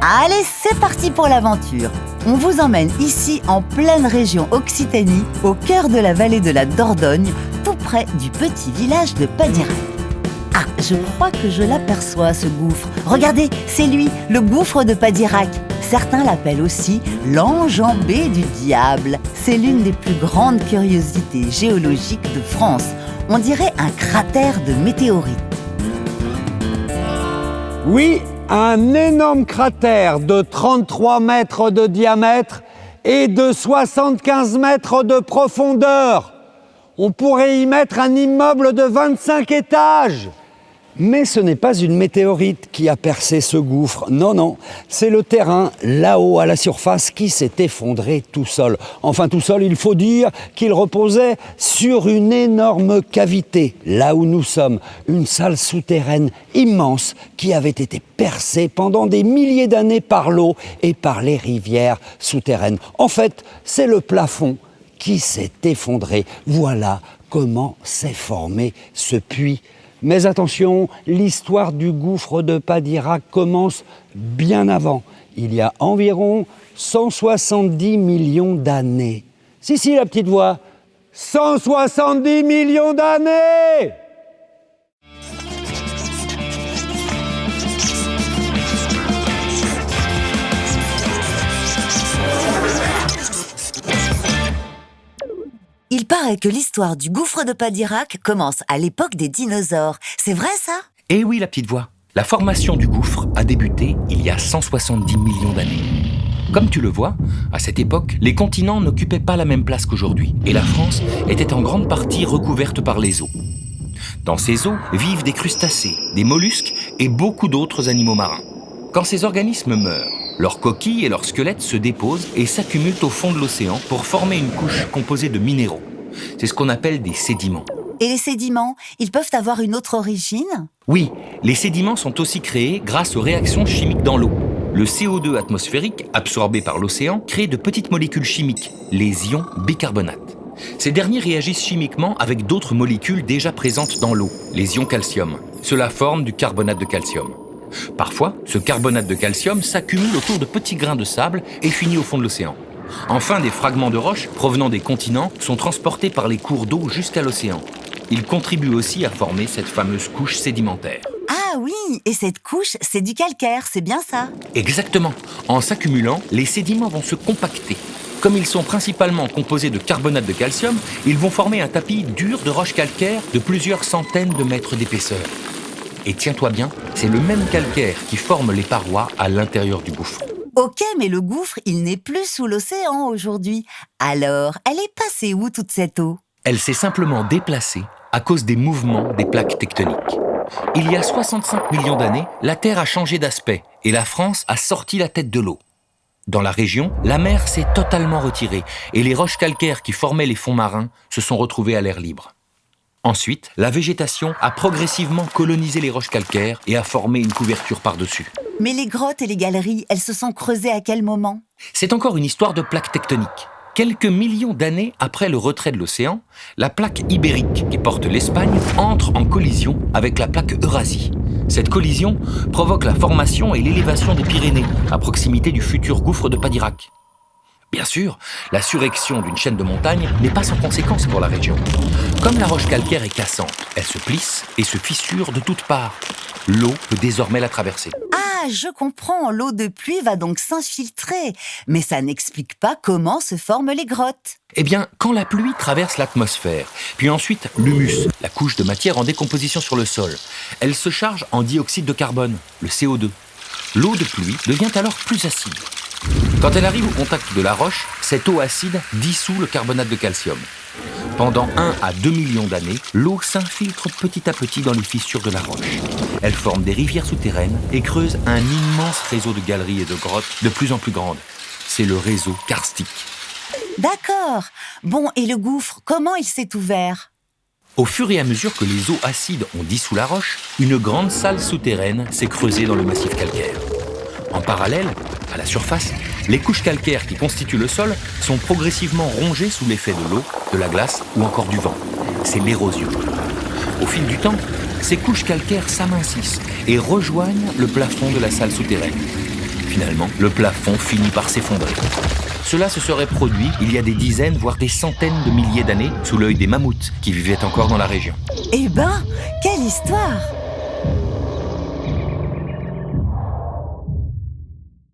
Allez, c'est parti pour l'aventure. On vous emmène ici en pleine région Occitanie, au cœur de la vallée de la Dordogne, tout près du petit village de Padirac. Ah, je crois que je l'aperçois, ce gouffre. Regardez, c'est lui, le gouffre de Padirac. Certains l'appellent aussi l'enjambé du diable. C'est l'une des plus grandes curiosités géologiques de France. On dirait un cratère de météorite. Oui, un énorme cratère de 33 mètres de diamètre et de 75 mètres de profondeur. On pourrait y mettre un immeuble de 25 étages. Mais ce n'est pas une météorite qui a percé ce gouffre. Non, non, c'est le terrain, là-haut à la surface, qui s'est effondré tout seul. Enfin, tout seul, il faut dire qu'il reposait sur une énorme cavité, là où nous sommes. Une salle souterraine immense qui avait été percée pendant des milliers d'années par l'eau et par les rivières souterraines. En fait, c'est le plafond qui s'est effondré. Voilà comment s'est formé ce puits. Mais attention, l'histoire du gouffre de Padirac commence bien avant. Il y a environ 170 millions d'années. Si, la petite voix. 170 millions d'années! Il paraît que l'histoire du gouffre de Padirac commence à l'époque des dinosaures. C'est vrai, ça ? Eh oui, la petite voix. La formation du gouffre a débuté il y a 170 millions d'années. Comme tu le vois, à cette époque, les continents n'occupaient pas la même place qu'aujourd'hui, et la France était en grande partie recouverte par les eaux. Dans ces eaux vivent des crustacés, des mollusques et beaucoup d'autres animaux marins. Quand ces organismes meurent, leurs coquilles et leurs squelettes se déposent et s'accumulent au fond de l'océan pour former une couche composée de minéraux. C'est ce qu'on appelle des sédiments. Et les sédiments, ils peuvent avoir une autre origine ? Oui, les sédiments sont aussi créés grâce aux réactions chimiques dans l'eau. Le CO2 atmosphérique, absorbé par l'océan, crée de petites molécules chimiques, les ions bicarbonate. Ces derniers réagissent chimiquement avec d'autres molécules déjà présentes dans l'eau, les ions calcium. Cela forme du carbonate de calcium. Parfois, ce carbonate de calcium s'accumule autour de petits grains de sable et finit au fond de l'océan. Enfin, des fragments de roches provenant des continents sont transportés par les cours d'eau jusqu'à l'océan. Ils contribuent aussi à former cette fameuse couche sédimentaire. Ah oui, et cette couche, c'est du calcaire, c'est bien ça ? Exactement. En s'accumulant, les sédiments vont se compacter. Comme ils sont principalement composés de carbonate de calcium, ils vont former un tapis dur de roches calcaires de plusieurs centaines de mètres d'épaisseur. Et tiens-toi bien, c'est le même calcaire qui forme les parois à l'intérieur du gouffre. Ok, mais le gouffre, il n'est plus sous l'océan aujourd'hui. Alors, elle est passée où toute cette eau ? Elle s'est simplement déplacée à cause des mouvements des plaques tectoniques. Il y a 65 millions d'années, la Terre a changé d'aspect et la France a sorti la tête de l'eau. Dans la région, la mer s'est totalement retirée et les roches calcaires qui formaient les fonds marins se sont retrouvées à l'air libre. Ensuite, la végétation a progressivement colonisé les roches calcaires et a formé une couverture par-dessus. Mais les grottes et les galeries, elles se sont creusées à quel moment ? C'est encore une histoire de plaques tectoniques. Quelques millions d'années après le retrait de l'océan, la plaque ibérique qui porte l'Espagne entre en collision avec la plaque Eurasie. Cette collision provoque la formation et l'élévation des Pyrénées, à proximité du futur gouffre de Padirac. Bien sûr, la surrection d'une chaîne de montagnes n'est pas sans conséquence pour la région. Comme la roche calcaire est cassante, elle se plisse et se fissure de toutes parts. L'eau peut désormais la traverser. Ah, je comprends, l'eau de pluie va donc s'infiltrer. Mais ça n'explique pas comment se forment les grottes. Eh bien, quand la pluie traverse l'atmosphère, puis ensuite l'humus, la couche de matière en décomposition sur le sol, elle se charge en dioxyde de carbone, le CO2. L'eau de pluie devient alors plus acide. Quand elle arrive au contact de la roche, cette eau acide dissout le carbonate de calcium. Pendant 1 à 2 millions d'années, l'eau s'infiltre petit à petit dans les fissures de la roche. Elle forme des rivières souterraines et creuse un immense réseau de galeries et de grottes de plus en plus grandes. C'est le réseau karstique. D'accord. Bon, et le gouffre, comment il s'est ouvert ? Au fur et à mesure que les eaux acides ont dissous la roche, une grande salle souterraine s'est creusée dans le massif calcaire. En parallèle, à la surface, les couches calcaires qui constituent le sol sont progressivement rongées sous l'effet de l'eau, de la glace ou encore du vent. C'est l'érosion. Au fil du temps, ces couches calcaires s'amincissent et rejoignent le plafond de la salle souterraine. Finalement, le plafond finit par s'effondrer. Cela se serait produit il y a des dizaines, voire des centaines de milliers d'années, sous l'œil des mammouths qui vivaient encore dans la région. Eh ben, quelle histoire!